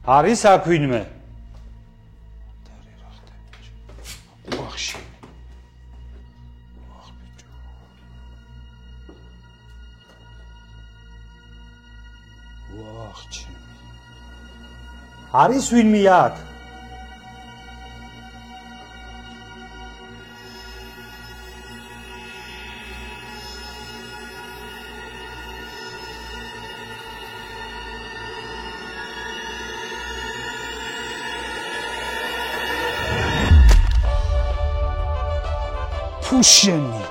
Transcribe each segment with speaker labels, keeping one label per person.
Speaker 1: არის აქ ვინმე?
Speaker 2: ვახში. ვახ ბიჭო. ვახ ჩემი.
Speaker 1: არის ვინმე აქ?
Speaker 2: ფუშენი.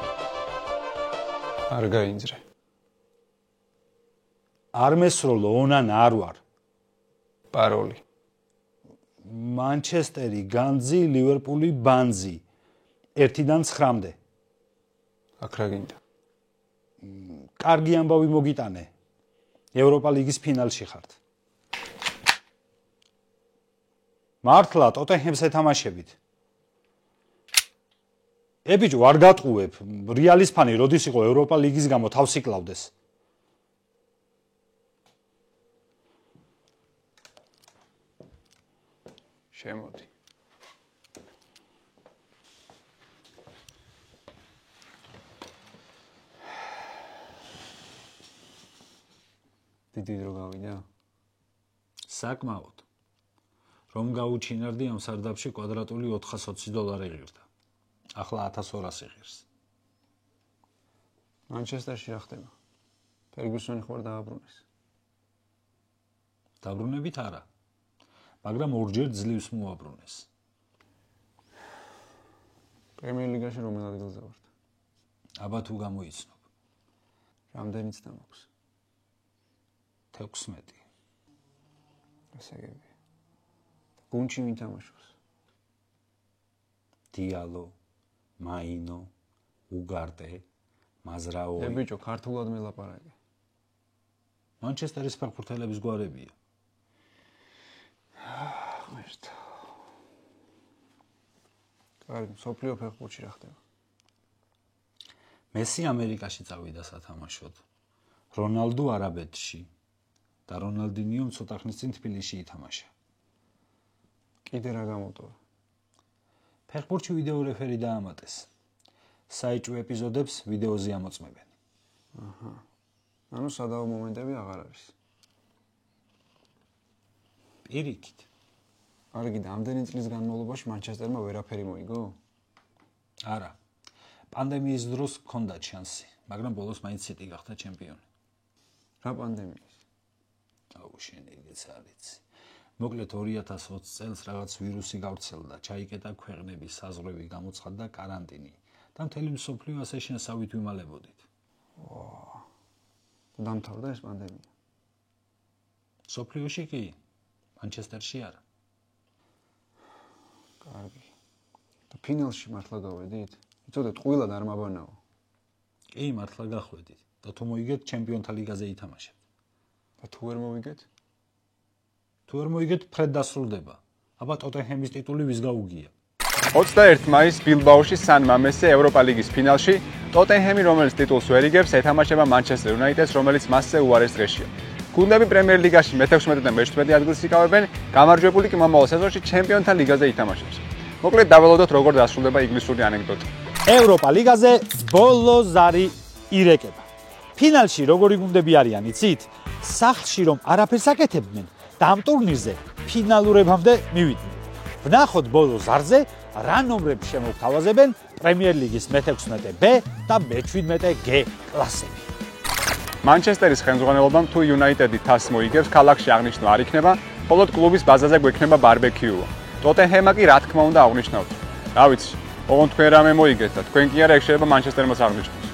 Speaker 2: არ გაინძრე.
Speaker 1: არ მესროლო ონან არ ვარ.
Speaker 2: პაროლი.
Speaker 1: მანჩესტერი განძი, ლივერპული ბანძი. 1-დან 9-მდე.
Speaker 2: აქ რა გინდა?
Speaker 1: კარგი ამბავი მოგიტანე. ევროპა ლიგის ფინალში ხართ. მართლა ტოტენჰემს ეთამაშებით. ბიჭო, არ გატყუებ. რეალის ფანი როდის იყო ევროპა ლიგის გამო თავს იკლავდეს.
Speaker 2: შემოდი. დიდი დრო გავიდა?
Speaker 1: საკმაოდ. რომ გაუჩინარდი ამ სარდაფში კვადრატული $420 ღირდა. ახლა 1200 ღირს.
Speaker 2: მანჩესტერში რა ხდება? ფერგუსონი ხوار დააბრუნეს.
Speaker 1: დაბრუნებით არა. მაგრამ ორჯერ ძლივს მოაბრუნეს.
Speaker 2: პრემიერ ლიგაში რომელ ადგილზე ვართ?
Speaker 1: აბა თუ გამოიცნობ.
Speaker 2: რამდენი წთა მაქვს?
Speaker 1: 16.
Speaker 2: ასაგები. გუნჩი ვინ თამაშობს?
Speaker 1: დიალო, მაინო, უგარტე, მაზრაოვი.
Speaker 2: ბიჭო, ქართულად მელაპარაკე.
Speaker 1: მანჩესტერის ფეხბურთელების გვარებია.
Speaker 2: ღმერთო. კარგი, სოფლიო ფეხბურთში რა ხდება?
Speaker 1: მესი ამერიკაში წავიდა სათამაშოდ. რონალდო არაბეთში და რონალდინიომ ცოტა ხნის წინ თბილისში ითამაშა.
Speaker 2: კიდე რა გამოტოვა?
Speaker 1: ფეხბურთში ვიდეო რეფერი დაამატეს. საიჭვო ეპიზოდებს ვიდეოზე ამოწმებენ.
Speaker 2: აჰა. ანუ სადავო მომენტები აღარ არის.
Speaker 1: პირიქით.
Speaker 2: კარგი, და ამდენი წლის განმავლობაში მანჩესტერმა ვერაფერი მოიგო?
Speaker 1: არა. პანდემიის დროს ჰქონდა შანსი, მაგრამ ბოლოს მაინც სიტი გახდა ჩემპიონი.
Speaker 2: რა პანდემიის?
Speaker 1: აუ შენ ეგეც არ იცი. მოკლედ 2020 წელს რაღაც ვირუსი გავრცელდა, ჩაიკეტა ქვეყნების საზღვრები, გამოცხადდა კარანტინი და მთელი მსოფლიო ასე შენსავით ვიმალებოდით.
Speaker 2: ვა. დამთავრდა ეს პანდემია.
Speaker 1: მსოფლიოში კი, მანჩესტერში არა.
Speaker 2: კარგი. და ფინალში მართლა გავედით? იცოდეთ, ყვილად არ მაბანაო.
Speaker 1: კი, მართლა გახვედით და თუ მოიგეთ ჩემპიონთა ლიგაზე ითამაშებთ.
Speaker 2: და თუ ვერ მოვიგეთ?
Speaker 1: თუ ვერ მოიგეთ, ფრედ დასრულდება. აბა ტოტენჰემის ტიტული ვის გაუგია?
Speaker 3: 21 მაისს ბილბაოში სან მამესზე ევროპა ლიგის ფინალში ტოტენჰემი, რომელიც ტიტულს ვერ იგებს, ეთამაშება მანჩესტერ იუნაიტედს, რომელიც მასზე უარეს დღეშია. გუნდები პრემიერ ლიგაში მე-16 და მე-17 ადგილს იკავებენ, გამარჯვებული კი მომავალ სეზონში ჩემპიონთა ლიგაზე ითამაშებს. მოკლედ დაველოდოთ როგორ დასრულდება ინგლისური ანეკდოტი.
Speaker 1: ევროპა ლიგაზე ბოლო ზარი ირეკება. ფინალში როგორი გუნდები არიან, იცით? სახლში რომ არაფერს აკეთებდნენ და ამ ტურნირზე ფინალურებამდე მივიდნენ. ვნახოთ ბოლო ზარზე რა ნომრებს შემოგთავაზებენ პრემიერ ლიგის მე-16 B და მე-17 G კლასები.
Speaker 3: მანჩესტერის ხელმძღვანელობამ თუ იუნაიტედი თასს მოიგებს, ქალაქში აღნიშნვა არ იქნება, მხოლოდ კლუბის ბაზაზე გვექნება ბარბეკიუ. ტოტენჰემმა კი რა თქმა უნდა აღნიშნავთ. რა ვიცი, ოღონდ თქვენ რამე მოიგეთ და თქვენ კი არა, ეგ შეიძლება მანჩესტერმაც აღნიშნოს.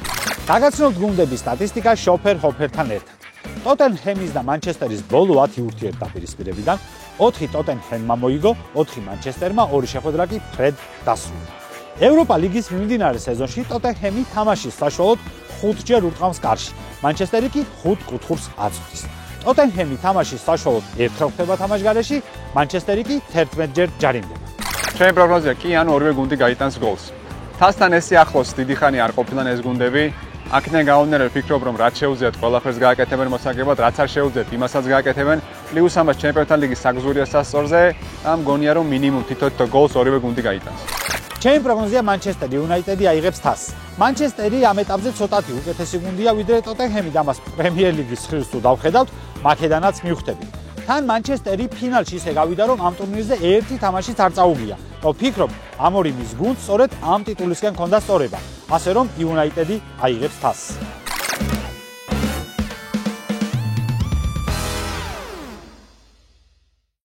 Speaker 1: დაგაცნობთ გუნდების სტატისტიკა შოფერ ჰოფერთან ერთად. ტოტენჰემის და მანჩესტერის ბოლო 10 ურთიერთდაპირისპირებიდან 4 ტოტენჰემმა მოიგო, 4 მანჩესტერმა, 2 შეხვედრა კი ფრედ დასრულდა. ევროპა ლიგის მიმდინარე სეზონში ტოტენჰემი თამაშის საშუალოდ 5 ჯერ ურტყამს კარში. მანჩესტერი კი 5 კუთხურს აწვდის. ტოტენჰემი თამაშის საშუალოდ ერთხელ ხდება თამაშგარეში, მანჩესტერი კი 11 ჯერ ჯარიმდება.
Speaker 3: ჩემი პროგნოზია კი, ანუ ორივე გუნდი გაიტანს გოლს. თასთან ესე ახლოს დიდი ხანი არ ყოფილან ეს გუნდები, აქედან გამომდინარე ვფიქრობ, რომ რაც შეუძლიათ ყველაფერს გააკეთებენ მოსაგებად, რაც არ შეუძლიათ იმასაც გააკეთებენ. პლუს ამას ჩემპიონთა ლიგის საგზურია სასწორზე, ამ გონია რომ მინიმუმ თითო გოლს ორივე გუნდი გაიტანს.
Speaker 1: ჩემი პროგნოზია მანჩესტერ იუნაიტედი აიღებს თასს. მანჩესტერი ამ ეტაპზე ცოტათი უკეთესი გუნდია ვიდრე ტოტენჰემი და მას პრემიერ ლიგის ხილს თუ დავხედავთ, მაქედანაც მივხვდები. თან მანჩესტერი ფინალში ისე გავიდა რომ ამ ტურნირზე ერთი თამაშიც არ წაუგია. ვფიქრობ, ამ ორი მის გუნდს სწორედ ამ ტიტულისკენ ჰქონდა სწორება, ასე რომ იუნაიტედი აიღებს თასს.